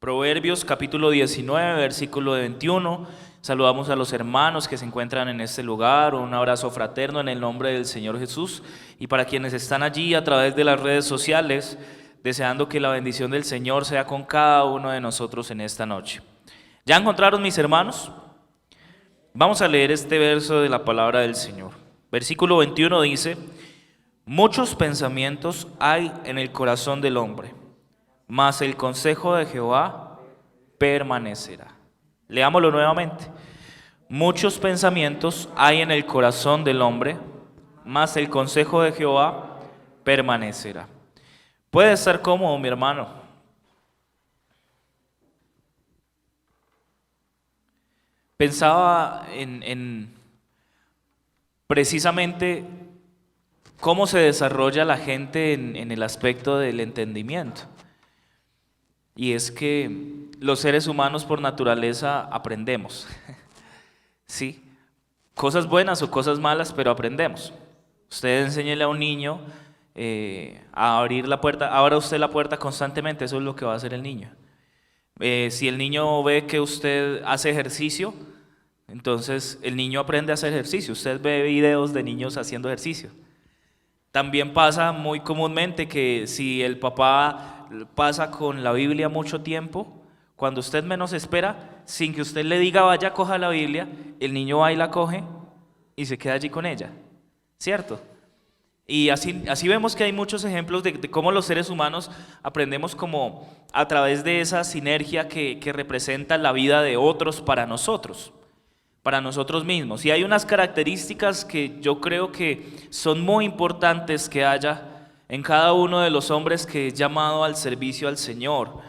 Proverbios capítulo 19, versículo 21. Saludamos a los hermanos que se encuentran en este lugar. Un abrazo fraterno en el nombre del Señor Jesús. Y para quienes están allí a través de las redes sociales, deseando que la bendición del Señor sea con cada uno de nosotros en esta noche. ¿Ya encontraron, mis hermanos? Vamos a leer este verso de la palabra del Señor. Versículo 21 dice: muchos pensamientos hay en el corazón del hombre, mas el consejo de Jehová permanecerá. Leámoslo nuevamente. Muchos pensamientos hay en el corazón del hombre, mas el consejo de Jehová permanecerá. Puede estar cómodo, mi hermano. Pensaba en precisamente cómo se desarrolla la gente en el aspecto del entendimiento. Y es que los seres humanos por naturaleza aprendemos, ¿sí? Cosas buenas o cosas malas, pero aprendemos. Usted enséñele a un niño a abrir la puerta, abra usted la puerta constantemente, eso es lo que va a hacer el niño. Si el niño ve que usted hace ejercicio, entonces el niño aprende a hacer ejercicio. Usted ve videos de niños haciendo ejercicio. También pasa muy comúnmente que si el papá pasa con la Biblia mucho tiempo, cuando usted menos espera, sin que usted le diga vaya, coja la Biblia, el niño va y la coge y se queda allí con ella, ¿cierto? Y así vemos que hay muchos ejemplos de cómo los seres humanos aprendemos como a través de esa sinergia que representa la vida de otros para nosotros mismos. Y hay unas características que yo creo que son muy importantes que haya en cada uno de los hombres que es llamado al servicio al Señor,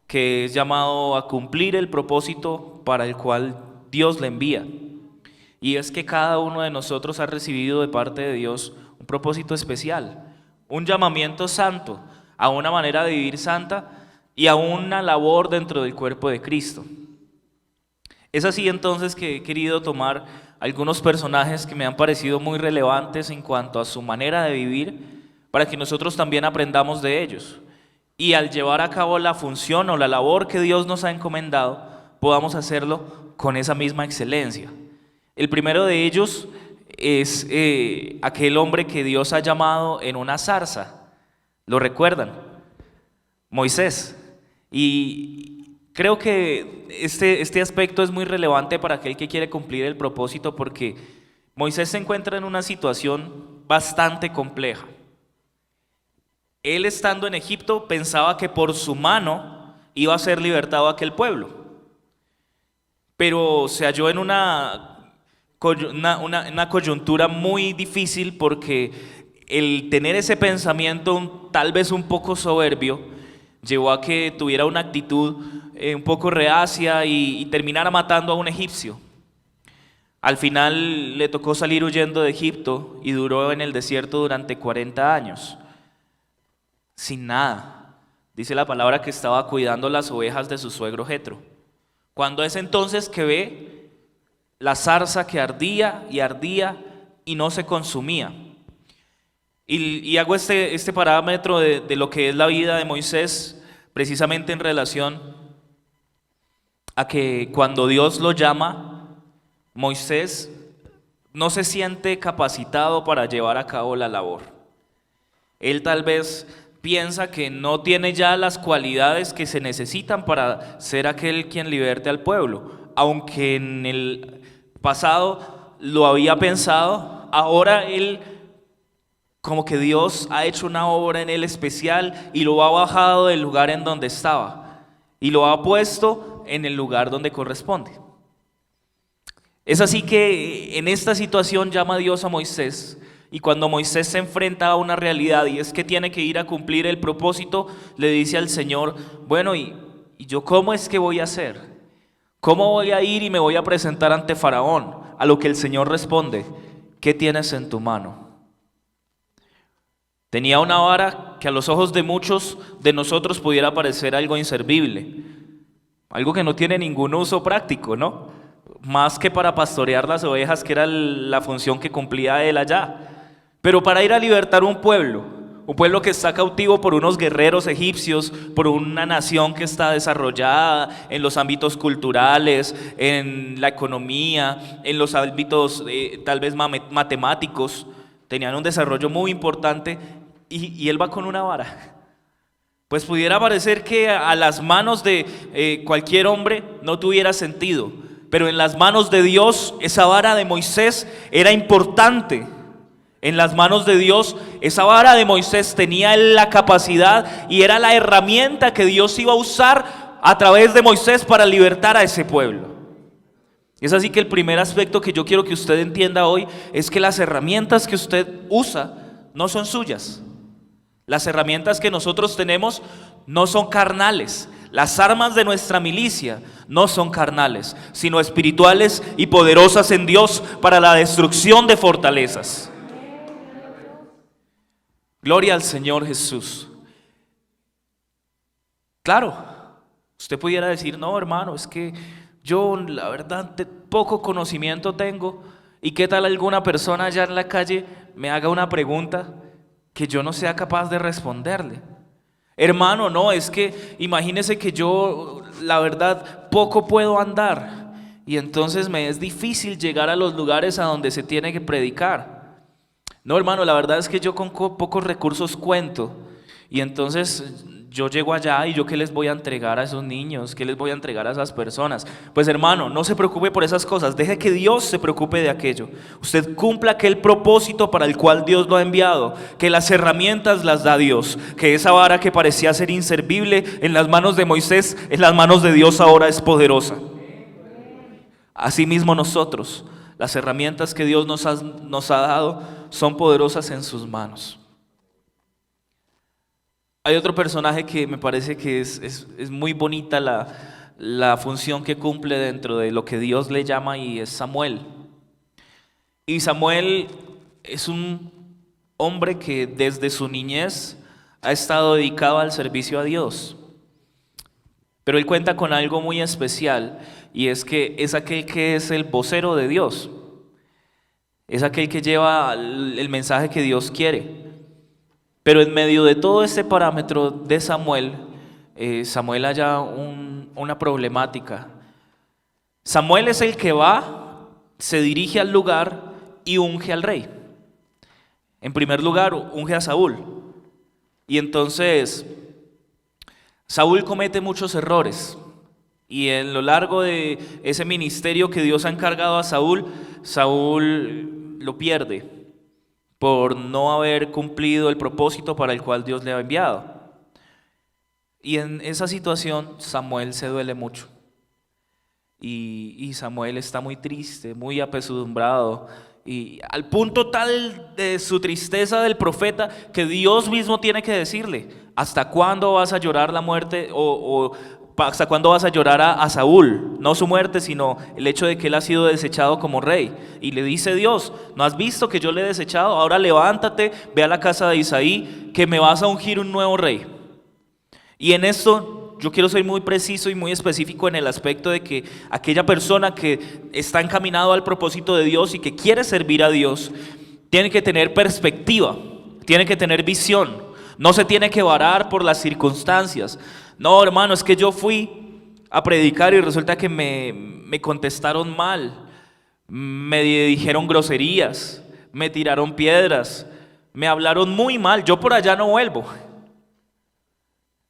que es llamado a cumplir el propósito para el cual Dios le envía. Y es que cada uno de nosotros ha recibido de parte de Dios un propósito especial, un llamamiento santo, a una manera de vivir santa y a una labor dentro del cuerpo de Cristo. Es así entonces que he querido tomar algunos personajes que me han parecido muy relevantes en cuanto a su manera de vivir, para que nosotros también aprendamos de ellos. Y al llevar a cabo la función o la labor que Dios nos ha encomendado, podamos hacerlo con esa misma excelencia. El primero de ellos es aquel hombre que Dios ha llamado en una zarza. ¿Lo recuerdan? Moisés. Y creo que este aspecto es muy relevante para aquel que quiere cumplir el propósito, porque Moisés se encuentra en una situación bastante compleja. Él, estando en Egipto, pensaba que por su mano iba a ser libertado aquel pueblo, pero se halló en una coyuntura muy difícil, porque el tener ese pensamiento tal vez un poco soberbio llevó a que tuviera una actitud un poco reacia y terminara matando a un egipcio. Al final le tocó salir huyendo de Egipto y duró en el desierto durante 40 años, sin nada. Dice la palabra que estaba cuidando las ovejas de su suegro Jetro. Cuando es entonces que ve la zarza que ardía y ardía y no se consumía. Y hago este parámetro de lo que es la vida de Moisés, precisamente en relación a que cuando Dios lo llama, Moisés no se siente capacitado para llevar a cabo la labor. Él tal vez piensa que no tiene ya las cualidades que se necesitan para ser aquel quien liberte al pueblo. Aunque en el pasado lo había pensado, ahora él, como que Dios ha hecho una obra en él especial y lo ha bajado del lugar en donde estaba y lo ha puesto en el lugar donde corresponde. Es así que en esta situación llama Dios a Moisés. Y cuando Moisés se enfrenta a una realidad, y es que tiene que ir a cumplir el propósito, le dice al Señor: bueno, ¿y yo cómo es que voy a hacer? ¿Cómo voy a ir y me voy a presentar ante Faraón? A lo que el Señor responde: ¿qué tienes en tu mano? Tenía una vara que a los ojos de muchos de nosotros pudiera parecer algo inservible, algo que no tiene ningún uso práctico, ¿no? Más que para pastorear las ovejas, que era la función que cumplía él allá. Pero para ir a libertar un pueblo, Un pueblo que está cautivo por unos guerreros egipcios, por una nación que está desarrollada en los ámbitos culturales, en la economía, en los ámbitos tal vez matemáticos. Tenían un desarrollo muy importante y él va con una vara. Pues pudiera parecer que a las manos de cualquier hombre no tuviera sentido, pero en las manos de Dios esa vara de Moisés era importante. En las manos de Dios esa vara de Moisés tenía la capacidad y era la herramienta que Dios iba a usar a través de Moisés para libertar a ese pueblo. Es así que el primer aspecto que yo quiero que usted entienda hoy es que las herramientas que usted usa no son suyas. Las herramientas que nosotros tenemos no son carnales. Las armas de nuestra milicia no son carnales, sino espirituales y poderosas en Dios para la destrucción de fortalezas. Gloria al Señor Jesús. Claro, usted pudiera decir, no hermano, es que yo la verdad poco conocimiento tengo. ¿Y qué tal alguna persona allá en la calle me haga una pregunta que yo no sea capaz de responderle? Hermano, no, es que imagínese que yo la verdad poco puedo andar y entonces me es difícil llegar a los lugares a donde se tiene que predicar. No hermano, la verdad es que yo con pocos recursos cuento y entonces yo llego allá y yo qué les voy a entregar a esos niños, qué les voy a entregar a esas personas. Pues hermano, no se preocupe por esas cosas, deje que Dios se preocupe de aquello. Usted cumpla aquel propósito para el cual Dios lo ha enviado, que las herramientas las da Dios, que esa vara que parecía ser inservible en las manos de Moisés, en las manos de Dios ahora es poderosa. Asimismo nosotros, las herramientas que Dios nos ha dado son poderosas en sus manos. Hay otro personaje que me parece que es muy bonita la función que cumple dentro de lo que Dios le llama y es Samuel. Y Samuel es un hombre que desde su niñez ha estado dedicado al servicio a Dios. Pero él cuenta con algo muy especial y es que es aquel que es el vocero de Dios. Es aquel que lleva el mensaje que Dios quiere. Pero en medio de todo este parámetro de Samuel, Samuel halla una problemática. Samuel es el que va, se dirige al lugar y unge al rey. En primer lugar, unge a Saúl. Y entonces, Saúl comete muchos errores. Y en lo largo de ese ministerio que Dios ha encargado a Saúl, Saúl lo pierde por no haber cumplido el propósito para el cual Dios le ha enviado. Y en esa situación Samuel se duele mucho. Y Samuel está muy triste, muy apesadumbrado. Y al punto tal de su tristeza del profeta que Dios mismo tiene que decirle: ¿hasta cuándo vas a llorar la muerte hasta cuándo vas a llorar a Saúl? No su muerte, sino el hecho de que él ha sido desechado como rey. Y le dice Dios: ¿no has visto que yo le he desechado? Ahora levántate, ve a la casa de Isaí, que me vas a ungir un nuevo rey. Y en esto yo quiero ser muy preciso y muy específico en el aspecto de que aquella persona que está encaminado al propósito de Dios y que quiere servir a Dios, tiene que tener perspectiva, tiene que tener visión, no se tiene que varar por las circunstancias. No, hermano, es que yo fui a predicar y resulta que me contestaron mal, me dijeron groserías, me tiraron piedras, me hablaron muy mal, yo por allá no vuelvo.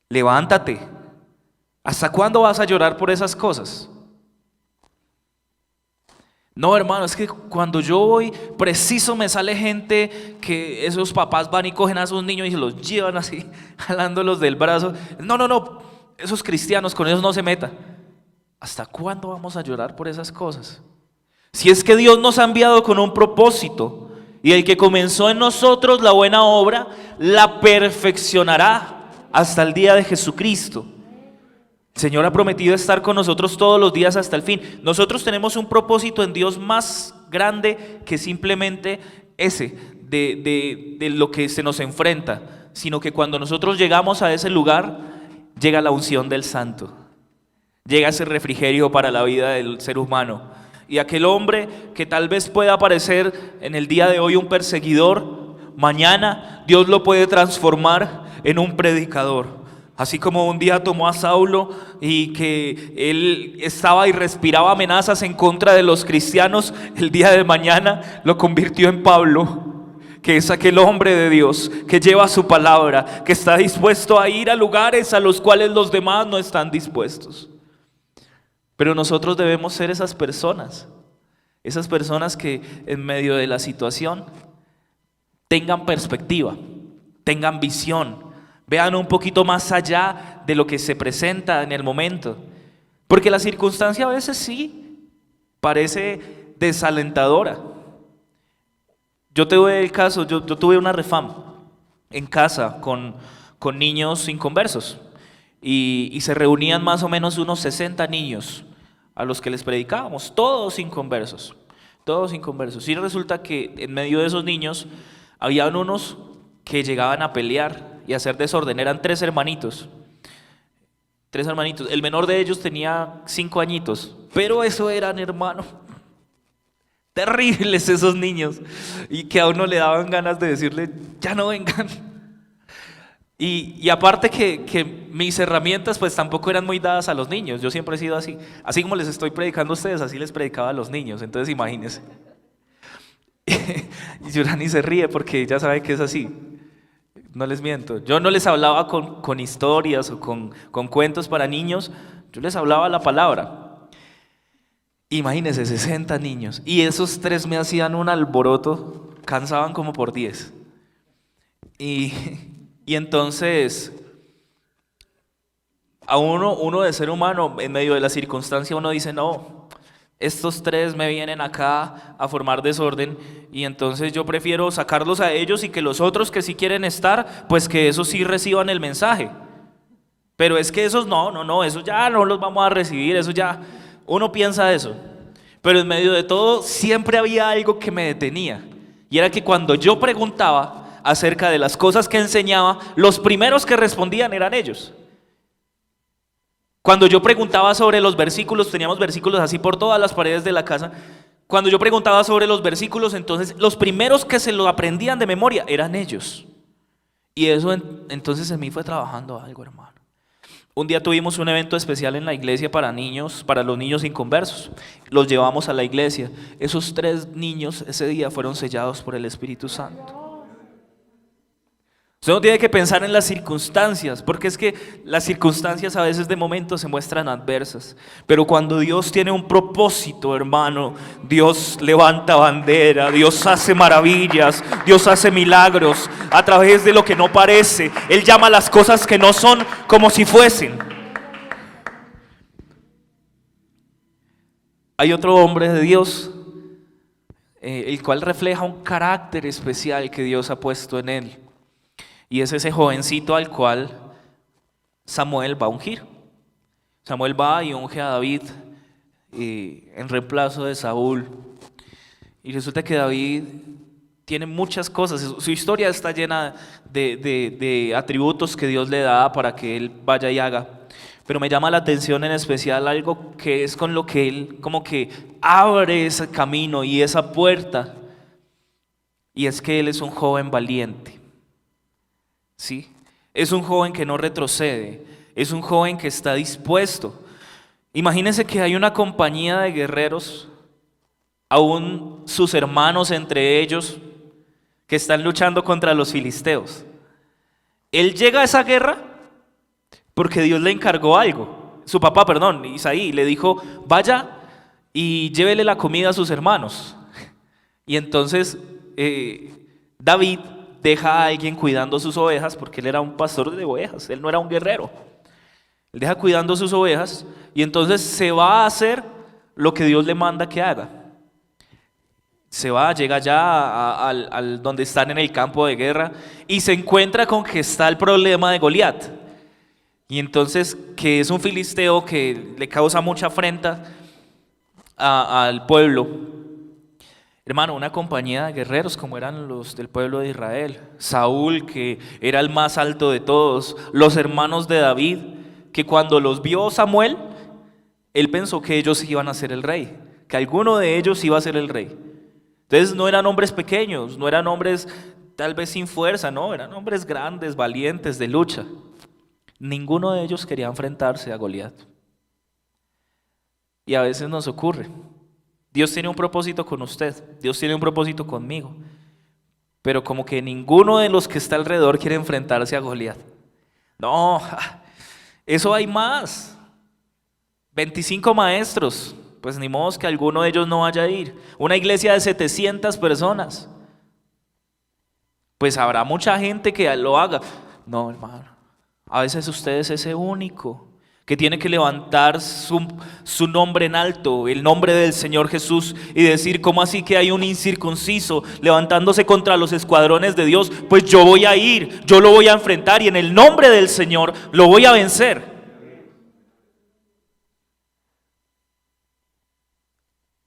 Levántate. ¿Hasta cuándo vas a llorar por esas cosas? No, hermano, es que cuando yo voy, preciso me sale gente que esos papás van y cogen a sus niños y se los llevan así, jalándolos del brazo. No, esos cristianos, con ellos no se meta. ¿Hasta cuándo vamos a llorar por esas cosas? Si es que Dios nos ha enviado con un propósito, y el que comenzó en nosotros la buena obra, la perfeccionará hasta el día de Jesucristo. El Señor ha prometido estar con nosotros todos los días hasta el fin. Nosotros tenemos un propósito en Dios más grande que simplemente ese, de lo que se nos enfrenta, sino que cuando nosotros llegamos a ese lugar, llega la unción del Santo, llega ese refrigerio para la vida del ser humano. Y aquel hombre que tal vez pueda parecer en el día de hoy un perseguidor, mañana Dios lo puede transformar en un predicador. Así como un día tomó a Saulo y que él estaba y respiraba amenazas en contra de los cristianos, el día de mañana lo convirtió en Pablo, que es aquel hombre de Dios que lleva su palabra, que está dispuesto a ir a lugares a los cuales los demás no están dispuestos. Pero nosotros debemos ser esas personas que en medio de la situación tengan perspectiva, tengan visión, vean un poquito más allá de lo que se presenta en el momento. Porque la circunstancia a veces sí parece desalentadora. Yo tuve el caso, yo tuve una refam en casa con niños inconversos y se reunían más o menos unos 60 niños a los que les predicábamos, todos inconversos. Y resulta que en medio de esos niños habían unos que llegaban a pelear y a hacer desorden. Eran tres hermanitos. El menor de ellos tenía 5 añitos, pero eso eran, hermano, terribles esos niños, y que a uno le daban ganas de decirle, ya no vengan. Y aparte que mis herramientas pues tampoco eran muy dadas a los niños. Yo siempre he sido así como les estoy predicando a ustedes, así les predicaba a los niños. Entonces imagínense. Y Yurani se ríe porque ella sabe que es así. No les miento, yo no les hablaba con historias o con cuentos para niños, yo les hablaba la palabra. Imagínense, 60 niños, y esos 3 me hacían un alboroto, cansaban como por 10. Y entonces, a uno de ser humano, en medio de la circunstancia, uno dice, no, estos 3 me vienen acá a formar desorden, y entonces yo prefiero sacarlos a ellos y que los otros que sí quieren estar, pues que esos sí reciban el mensaje. Pero es que esos no, esos ya no los vamos a recibir, eso ya, uno piensa eso. Pero en medio de todo siempre había algo que me detenía, y era que cuando yo preguntaba acerca de las cosas que enseñaba, los primeros que respondían eran ellos. Cuando yo preguntaba sobre los versículos, teníamos versículos así por todas las paredes de la casa. Cuando yo preguntaba sobre los versículos, entonces los primeros que se lo aprendían de memoria eran ellos. Y eso entonces en mí fue trabajando algo, hermano. Un día tuvimos un evento especial en la iglesia para niños, para los niños inconversos. Los llevamos a la iglesia. Esos 3 niños ese día fueron sellados por el Espíritu Santo. Usted no tiene que pensar en las circunstancias, porque es que las circunstancias a veces de momento se muestran adversas. Pero cuando Dios tiene un propósito, hermano, Dios levanta bandera, Dios hace maravillas, Dios hace milagros a través de lo que no parece. Él llama las cosas que no son como si fuesen. Hay otro hombre de Dios, el cual refleja un carácter especial que Dios ha puesto en él. Y es ese jovencito al cual Samuel va a ungir. Samuel va y unge a David en reemplazo de Saúl. Y resulta que David tiene muchas cosas. Su historia está llena de atributos que Dios le da para que él vaya y haga. Pero me llama la atención en especial algo que es con lo que él como que abre ese camino y esa puerta. Y es que él es un joven valiente. ¿Sí? Es un joven que no retrocede, es un joven que está dispuesto. Imagínense que hay una compañía de guerreros, aún sus hermanos entre ellos, que están luchando contra los filisteos. Él llega a esa guerra porque Dios le encargó algo. Su papá, Isaí, le dijo, vaya y llévele la comida a sus hermanos. Y entonces David deja a alguien cuidando sus ovejas, porque él era un pastor de ovejas, él no era un guerrero. Él deja cuidando sus ovejas y entonces se va a hacer lo que Dios le manda que haga. Llega ya al donde están en el campo de guerra y se encuentra con que está el problema de Goliat. Y entonces, que es un filisteo que le causa mucha afrenta al pueblo. Hermano, una compañía de guerreros como eran los del pueblo de Israel. Saúl, que era el más alto de todos. Los hermanos de David, que cuando los vio Samuel, él pensó que ellos iban a ser el rey, que alguno de ellos iba a ser el rey. Entonces no eran hombres pequeños, no eran hombres tal vez sin fuerza, no, eran hombres grandes, valientes, de lucha. Ninguno de ellos quería enfrentarse a Goliat. Y a veces nos ocurre. Dios tiene un propósito con usted, Dios tiene un propósito conmigo, pero como que ninguno de los que está alrededor quiere enfrentarse a Goliat. No, eso hay más. 25 maestros, pues ni modo que alguno de ellos no vaya a ir. Una iglesia de 700 personas. Pues habrá mucha gente que lo haga. No, hermano, a veces usted es ese único que tiene que levantar su nombre en alto, el nombre del Señor Jesús, y decir: ¿cómo así que hay un incircunciso levantándose contra los escuadrones de Dios? Pues yo voy a ir, yo lo voy a enfrentar y en el nombre del Señor lo voy a vencer.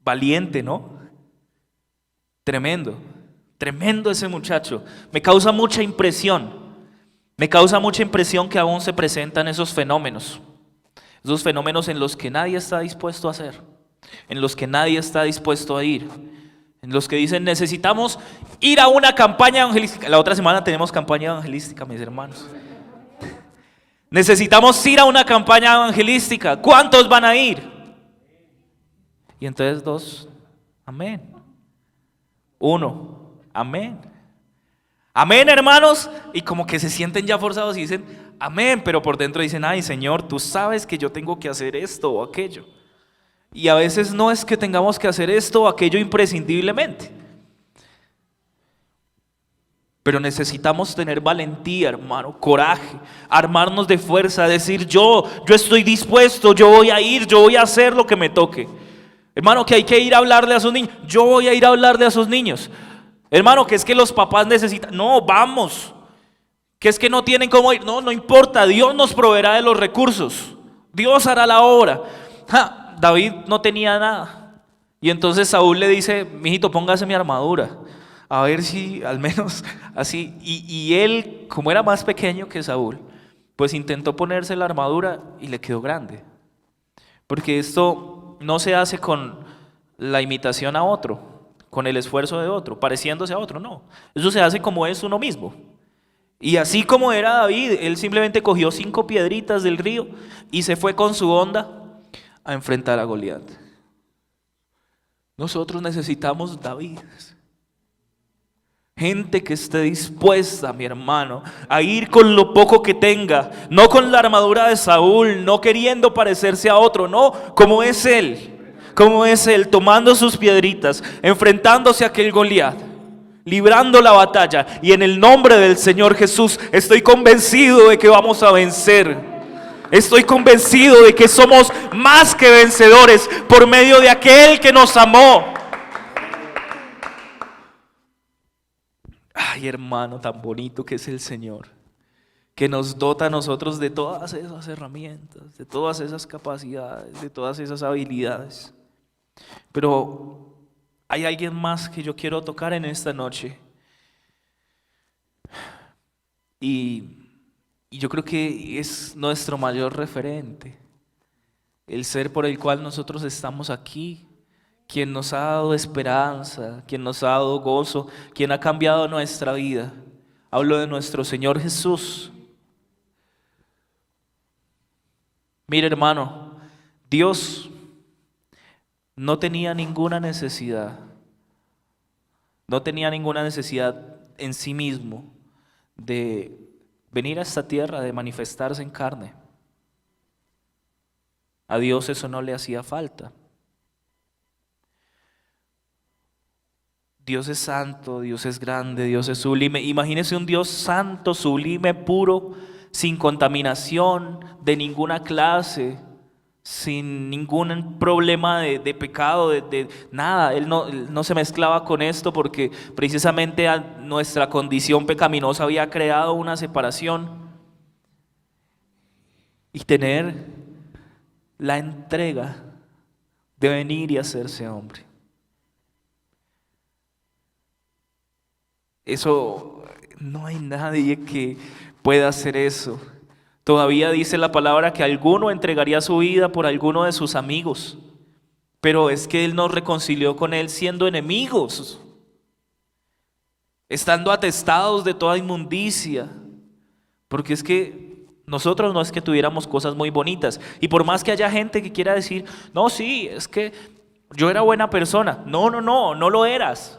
Valiente, ¿no? Tremendo, tremendo ese muchacho. Me causa mucha impresión que aún se presentan esos fenómenos en los que nadie está dispuesto a hacer, en los que nadie está dispuesto a ir, en los que dicen: necesitamos ir a una campaña evangelística. La otra semana tenemos campaña evangelística, mis hermanos. Necesitamos ir a una campaña evangelística. ¿Cuántos van a ir? Y entonces 2, amén. 1, amén. Amén, hermanos. Y como que se sienten ya forzados y dicen amén, pero por dentro dicen: ay, Señor, tú sabes que yo tengo que hacer esto o aquello. Y a veces no es que tengamos que hacer esto o aquello imprescindiblemente, pero necesitamos tener valentía, hermano, coraje, armarnos de fuerza, decir: yo estoy dispuesto, yo voy a ir, yo voy a hacer lo que me toque. Hermano, que hay que ir a hablarle a sus niños, yo voy a ir a hablarle a sus niños. Hermano, que es que los papás necesitan, no, vamos. Que es que no tienen cómo ir, no importa, Dios nos proveerá de los recursos, Dios hará la obra. David no tenía nada, y entonces Saúl le dice: mijito, póngase mi armadura, a ver si al menos así. Y él, como era más pequeño que Saúl, pues intentó ponerse la armadura y le quedó grande. Porque esto no se hace con la imitación a otro, con el esfuerzo de otro, pareciéndose a otro, no. Eso se hace como es uno mismo. Y así como era David, él simplemente cogió 5 piedritas del río y se fue con su honda a enfrentar a Goliat. Nosotros necesitamos David. Gente que esté dispuesta, mi hermano, a ir con lo poco que tenga, no con la armadura de Saúl, no queriendo parecerse a otro, no, como es él, tomando sus piedritas, enfrentándose a aquel Goliat, librando la batalla. Y en el nombre del Señor Jesús estoy convencido de que vamos a vencer. Estoy convencido de que somos más que vencedores por medio de aquel que nos amó. Ay, hermano, tan bonito que es el Señor, que nos dota a nosotros de todas esas herramientas, de todas esas capacidades, de todas esas habilidades. Pero hay alguien más que yo quiero tocar en esta noche. Y yo creo que es nuestro mayor referente, el ser por el cual nosotros estamos aquí, quien nos ha dado esperanza, quien nos ha dado gozo, quien ha cambiado nuestra vida. Hablo de nuestro Señor Jesús. Mire, hermano, Dios no tenía ninguna necesidad en sí mismo de venir a esta tierra, de manifestarse en carne. A Dios eso no le hacía falta. Dios es santo, Dios es grande, Dios es sublime. Imagínese un Dios santo, sublime, puro, sin contaminación de ninguna clase, sin ningún problema de pecado, de nada. Él no se mezclaba con esto porque precisamente nuestra condición pecaminosa había creado una separación. Y tener la entrega de venir y hacerse hombre. Eso, no hay nadie que pueda hacer eso. Todavía dice la palabra que alguno entregaría su vida por alguno de sus amigos, pero es que Él nos reconcilió con Él siendo enemigos. estando atestados de toda inmundicia, porque es que nosotros no es que tuviéramos cosas muy bonitas, y por más que haya gente que quiera decir, no, sí, es que yo era buena persona, no lo eras,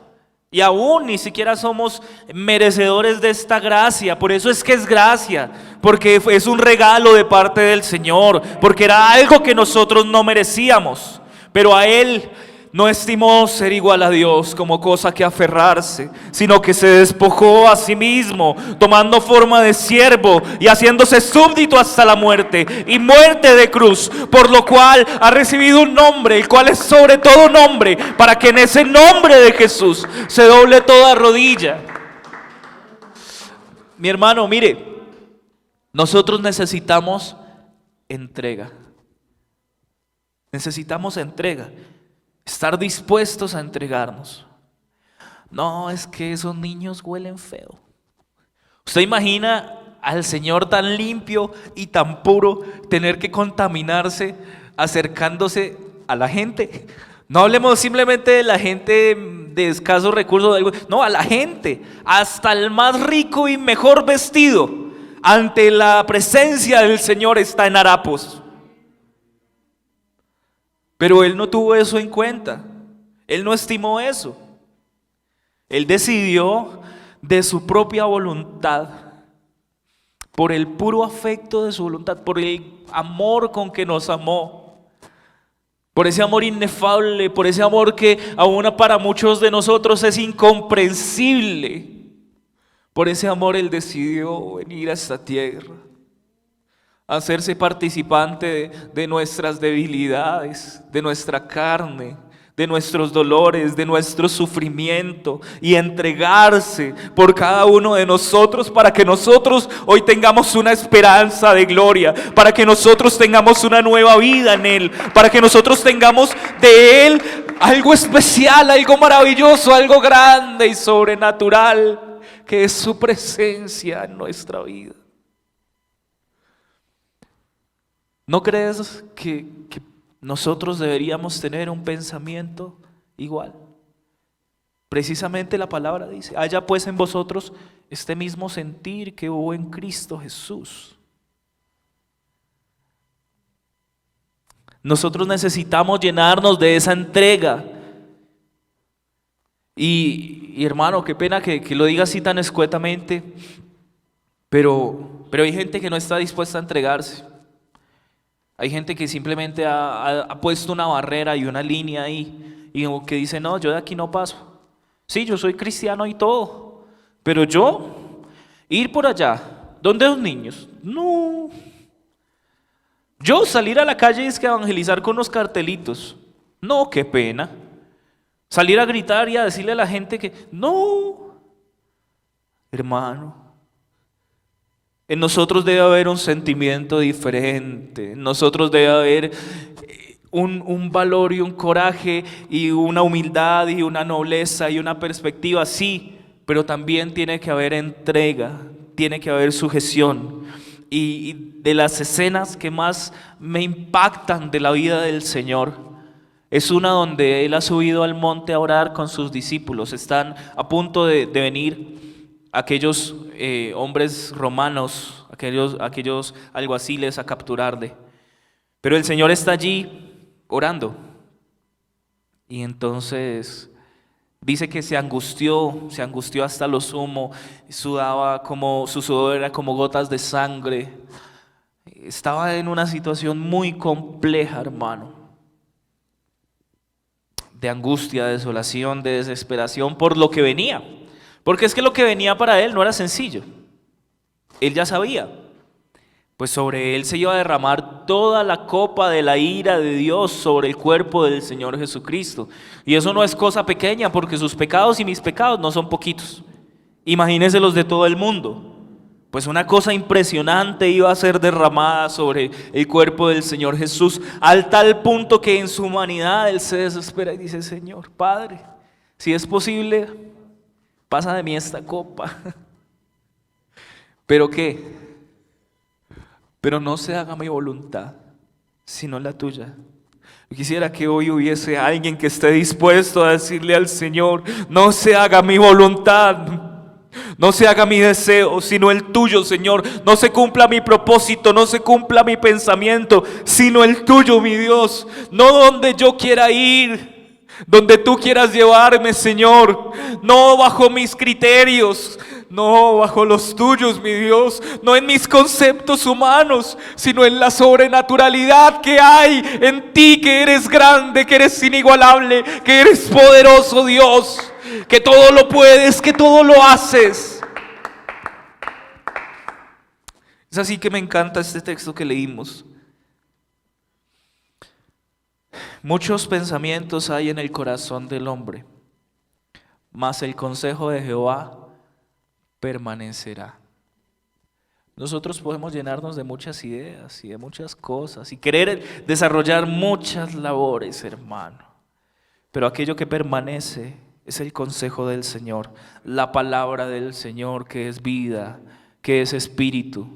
y aún ni siquiera somos merecedores de esta gracia. Por eso es que es gracia, porque es un regalo de parte del Señor, porque era algo que nosotros no merecíamos, pero a Él no estimó ser igual a Dios como cosa que aferrarse, sino que se despojó a sí mismo, tomando forma de siervo y haciéndose súbdito hasta la muerte, y muerte de cruz, por lo cual ha recibido un nombre, el cual es sobre todo nombre, para que en ese nombre de Jesús se doble toda rodilla. Mi hermano, mire, nosotros necesitamos entrega. Necesitamos entrega. Estar dispuestos a entregarnos. No, es que esos niños huelen feo. ¿Usted imagina al Señor tan limpio y tan puro tener que contaminarse acercándose a la gente? No hablemos simplemente de la gente de escasos recursos, no, a la gente, hasta el más rico y mejor vestido, ante la presencia del Señor está en harapos. Pero Él no tuvo eso en cuenta. Él no estimó eso. Él decidió de su propia voluntad, por el puro afecto de su voluntad, por el amor con que nos amó, por ese amor inefable, por ese amor que aún para muchos de nosotros es incomprensible. Por ese amor Él decidió venir a esta tierra, hacerse participante de nuestras debilidades, de nuestra carne, de nuestros dolores, de nuestro sufrimiento, y entregarse por cada uno de nosotros para que nosotros hoy tengamos una esperanza de gloria, para que nosotros tengamos una nueva vida en Él, para que nosotros tengamos de Él algo especial, algo maravilloso, algo grande y sobrenatural, que es su presencia en nuestra vida. ¿No crees que nosotros deberíamos tener un pensamiento igual? Precisamente la palabra dice, haya pues en vosotros este mismo sentir que hubo en Cristo Jesús. Nosotros necesitamos llenarnos de esa entrega. Y hermano, qué pena que lo diga así tan escuetamente, pero hay gente que no está dispuesta a entregarse. Hay gente que simplemente ha puesto una barrera y una línea ahí, y que dice, no, yo de aquí no paso. Sí, yo soy cristiano y todo, pero yo, ir por allá, ¿dónde los niños? No. Yo salir a la calle y es que evangelizar con unos cartelitos. No, qué pena. Salir a gritar y a decirle a la gente que, no. Hermano, en nosotros debe haber un sentimiento diferente. En nosotros debe haber un valor y un coraje y una humildad y una nobleza y una perspectiva, sí, pero también tiene que haber entrega, tiene que haber sujeción. Y de las escenas que más me impactan de la vida del Señor es una donde Él ha subido al monte a orar con sus discípulos. Están a punto de venir aquellos hombres romanos, aquellos alguaciles a capturarle. Pero el Señor está allí orando. Y entonces dice que se angustió hasta lo sumo, sudaba como, su sudor era como gotas de sangre. Estaba en una situación muy compleja, hermano, de angustia, de desolación, de desesperación por lo que venía. Porque es que lo que venía para él no era sencillo. Él ya sabía, pues sobre él se iba a derramar toda la copa de la ira de Dios sobre el cuerpo del Señor Jesucristo. Y eso no es cosa pequeña, porque sus pecados y mis pecados no son poquitos. Imagínense los de todo el mundo. Pues una cosa impresionante iba a ser derramada sobre el cuerpo del Señor Jesús, al tal punto que en su humanidad él se desespera y dice, Señor, Padre, si es posible, pasa de mí esta copa. ¿Pero qué? Pero no se haga mi voluntad, sino la tuya. Yo quisiera que hoy hubiese alguien que esté dispuesto a decirle al Señor, no se haga mi voluntad, No se haga mi deseo, sino el tuyo, Señor. No se cumpla mi propósito, no se cumpla mi pensamiento, sino el tuyo, mi Dios. No donde yo quiera ir, donde tú quieras llevarme, Señor. No bajo mis criterios, no bajo los tuyos, mi Dios. No en mis conceptos humanos, sino en la sobrenaturalidad que hay en ti, que eres grande, que eres inigualable, que eres poderoso, Dios. Que todo lo puedes, que todo lo haces. Es así que me encanta este texto que leímos. Muchos pensamientos hay en el corazón del hombre, mas el consejo de Jehová permanecerá. Nosotros podemos llenarnos de muchas ideas y de muchas cosas y querer desarrollar muchas labores, hermano. Pero aquello que permanece es el consejo del Señor, la palabra del Señor, que es vida, que es espíritu.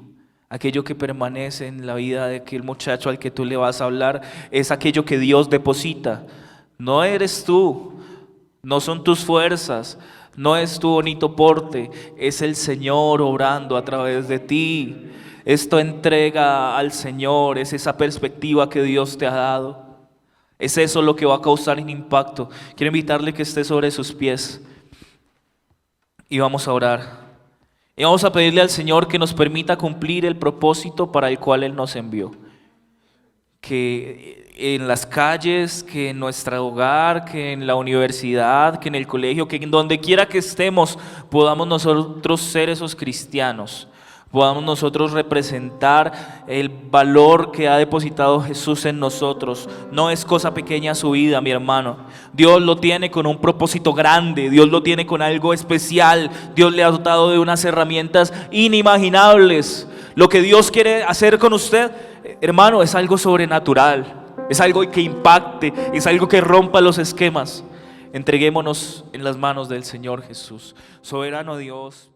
Aquello que permanece en la vida de aquel muchacho al que tú le vas a hablar es aquello que Dios deposita. No eres tú, no son tus fuerzas, no es tu bonito porte, es el Señor obrando a través de ti. Esto entrega al Señor, es esa perspectiva que Dios te ha dado. Es eso lo que va a causar un impacto. Quiero invitarle que esté sobre sus pies y vamos a orar. Y vamos a pedirle al Señor que nos permita cumplir el propósito para el cual Él nos envió. Que en las calles, que en nuestro hogar, que en la universidad, que en el colegio, que en donde quiera que estemos, podamos nosotros ser esos cristianos. Podamos nosotros representar el valor que ha depositado Jesús en nosotros. No es cosa pequeña su vida, mi hermano. Dios lo tiene con un propósito grande. Dios lo tiene con algo especial. Dios le ha dotado de unas herramientas inimaginables. Lo que Dios quiere hacer con usted, hermano, es algo sobrenatural. Es algo que impacte, es algo que rompa los esquemas. Entreguémonos en las manos del Señor Jesús. Soberano Dios.